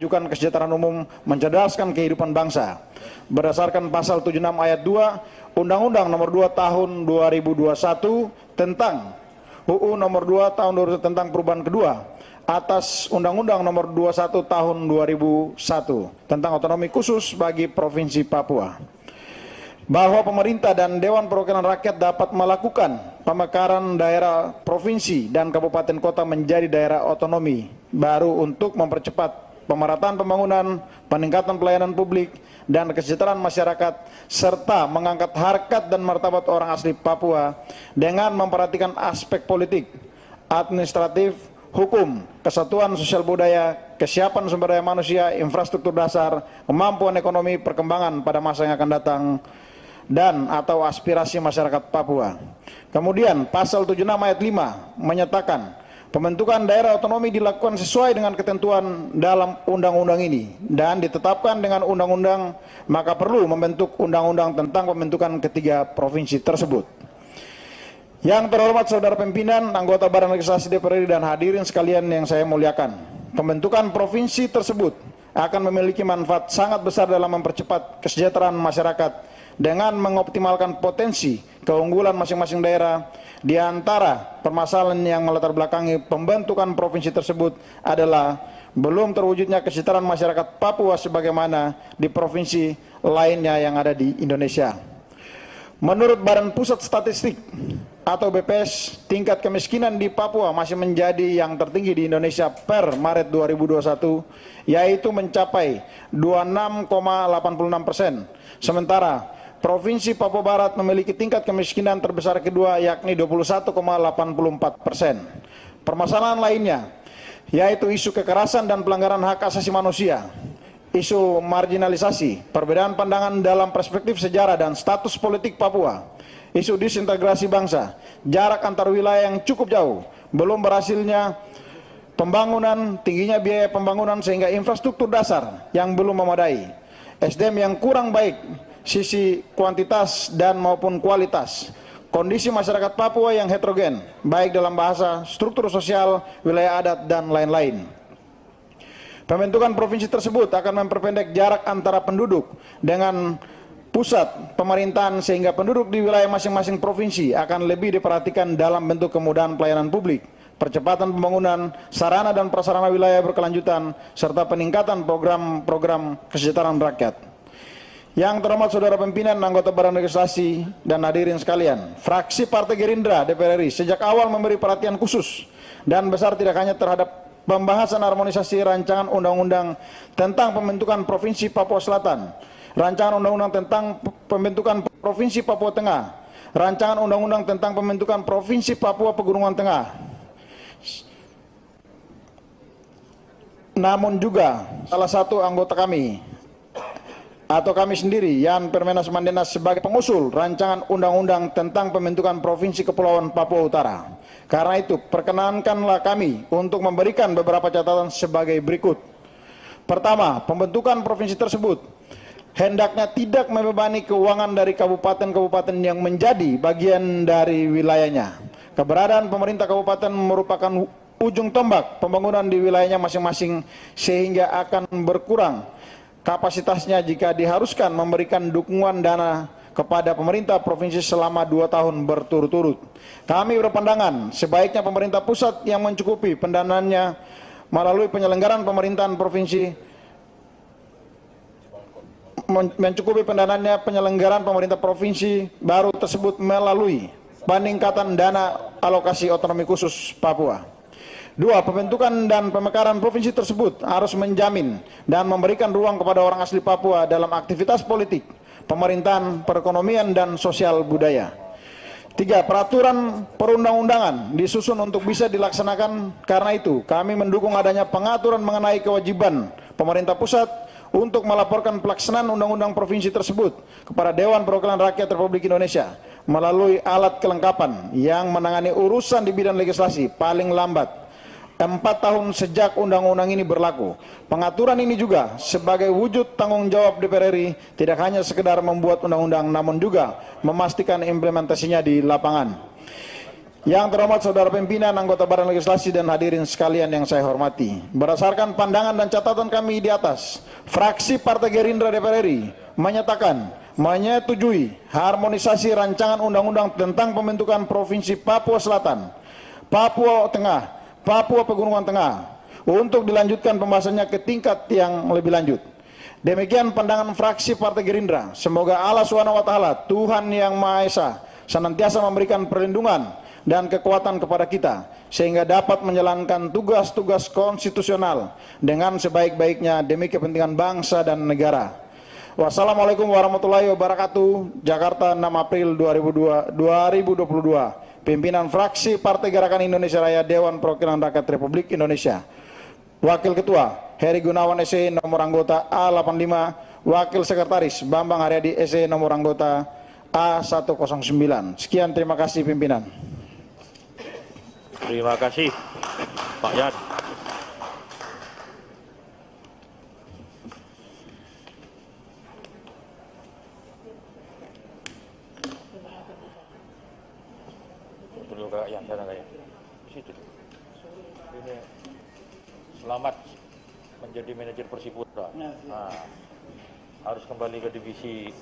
memajukan kesejahteraan umum, mencerdaskan kehidupan bangsa. Berdasarkan pasal 76 ayat 2 Undang-Undang Nomor 2 Tahun 2021 tentang UU Nomor 2 Tahun 2021 tentang perubahan kedua atas Undang-Undang Nomor 21 Tahun 2001 tentang otonomi khusus bagi Provinsi Papua, bahwa pemerintah dan Dewan Perwakilan Rakyat dapat melakukan pemekaran daerah provinsi dan kabupaten kota menjadi daerah otonomi baru untuk mempercepat pemerataan pembangunan, peningkatan pelayanan publik, dan kesejahteraan masyarakat, serta mengangkat harkat dan martabat orang asli Papua dengan memperhatikan aspek politik, administratif, hukum, kesatuan sosial budaya, kesiapan sumber daya manusia, infrastruktur dasar, kemampuan ekonomi, perkembangan pada masa yang akan datang, dan atau aspirasi masyarakat Papua. Kemudian pasal 76 ayat 5 menyatakan pembentukan daerah otonomi dilakukan sesuai dengan ketentuan dalam undang-undang ini dan ditetapkan dengan undang-undang, maka perlu membentuk undang-undang tentang pembentukan ketiga provinsi tersebut. Yang terhormat saudara pimpinan, anggota Badan Legislasi DPR RI dan hadirin sekalian yang saya muliakan, pembentukan provinsi tersebut akan memiliki manfaat sangat besar dalam mempercepat kesejahteraan masyarakat dengan mengoptimalkan potensi keunggulan masing-masing daerah. Di antara permasalahan yang melatar belakangi pembentukan provinsi tersebut adalah belum terwujudnya kesejahteraan masyarakat Papua sebagaimana di provinsi lainnya yang ada di Indonesia. Menurut Badan Pusat Statistik atau BPS, tingkat kemiskinan di Papua masih menjadi yang tertinggi di Indonesia per Maret 2021, yaitu mencapai 26,86%. Sementara Provinsi Papua Barat memiliki tingkat kemiskinan terbesar kedua, yakni 21,84%. Permasalahan lainnya yaitu isu kekerasan dan pelanggaran hak asasi manusia, isu marginalisasi, perbedaan pandangan dalam perspektif sejarah dan status politik Papua, isu disintegrasi bangsa, jarak antar wilayah yang cukup jauh, belum berhasilnya pembangunan, tingginya biaya pembangunan sehingga infrastruktur dasar yang belum memadai, SDM yang kurang baik sisi kuantitas dan maupun kualitas, kondisi masyarakat Papua yang heterogen baik dalam bahasa, struktur sosial, wilayah adat, dan lain-lain. Pembentukan provinsi tersebut akan memperpendek jarak antara penduduk dengan pusat pemerintahan sehingga penduduk di wilayah masing-masing provinsi akan lebih diperhatikan dalam bentuk kemudahan pelayanan publik, percepatan pembangunan sarana dan prasarana wilayah berkelanjutan, serta peningkatan program-program kesejahteraan rakyat. Yang terhormat saudara pimpinan, anggota Badan Legislasi, dan hadirin sekalian, fraksi Partai Gerindra DPR RI sejak awal memberi perhatian khusus dan besar tidak hanya terhadap pembahasan harmonisasi rancangan undang-undang tentang pembentukan Provinsi Papua Selatan, rancangan undang-undang tentang pembentukan Provinsi Papua Tengah, rancangan undang-undang tentang pembentukan Provinsi Papua Pegunungan Tengah, namun juga salah satu anggota kami atau kami sendiri, Yan Permenas Mandenas, sebagai pengusul rancangan undang-undang tentang pembentukan Provinsi Kepulauan Papua Utara. Karena itu, perkenankanlah kami untuk memberikan beberapa catatan sebagai berikut. Pertama, pembentukan provinsi tersebut hendaknya tidak membebani keuangan dari kabupaten-kabupaten yang menjadi bagian dari wilayahnya. Keberadaan pemerintah kabupaten merupakan ujung tombak pembangunan di wilayahnya masing-masing sehingga akan berkurang kapasitasnya jika diharuskan memberikan dukungan dana kepada pemerintah provinsi selama 2 tahun berturut-turut. Kami berpandangan sebaiknya pemerintah pusat yang mencukupi pendanaannya melalui penyelenggaraan pemerintahan provinsi penyelenggaraan pemerintah provinsi baru tersebut melalui peningkatan dana alokasi otonomi khusus Papua. 2. Pembentukan dan pemekaran provinsi tersebut harus menjamin dan memberikan ruang kepada orang asli Papua dalam aktivitas politik, pemerintahan, perekonomian, dan sosial budaya. 3. Peraturan perundang-undangan disusun untuk bisa dilaksanakan. Karena itu, kami mendukung adanya pengaturan mengenai kewajiban pemerintah pusat untuk melaporkan pelaksanaan undang-undang provinsi tersebut kepada Dewan Perwakilan Rakyat Republik Indonesia melalui alat kelengkapan yang menangani urusan di bidang legislasi paling lambat 4 tahun sejak undang-undang ini berlaku. Pengaturan ini juga sebagai wujud tanggung jawab DPR RI tidak hanya sekedar membuat undang-undang namun juga memastikan implementasinya di lapangan. Yang terhormat saudara pimpinan, anggota Badan Legislasi dan hadirin sekalian yang saya hormati. Berdasarkan pandangan dan catatan kami di atas, fraksi Partai Gerindra DPR RI menyatakan menyetujui harmonisasi rancangan undang-undang tentang pembentukan Provinsi Papua Selatan, Papua Tengah, Papua Pegunungan Tengah untuk dilanjutkan pembahasannya ke tingkat yang lebih lanjut. Demikian pandangan fraksi Partai Gerindra. Semoga Allah SWT, Tuhan Yang Maha Esa, senantiasa memberikan perlindungan dan kekuatan kepada kita, sehingga dapat menjalankan tugas-tugas konstitusional dengan sebaik-baiknya demi kepentingan bangsa dan negara. Wassalamualaikum warahmatullahi wabarakatuh. Jakarta, 6 April 2022. Pimpinan fraksi Partai Gerakan Indonesia Raya, Dewan Perwakilan Rakyat Republik Indonesia. Wakil Ketua Heri Gunawan SE nomor anggota A85, Wakil Sekretaris Bambang Haryadi SE nomor anggota A109. Sekian, terima kasih pimpinan. Terima kasih Pak Yan. Dulu Kak Yan, sana kayak situ. Ini selamat menjadi manajer Persipura. Nah, harus kembali ke divisi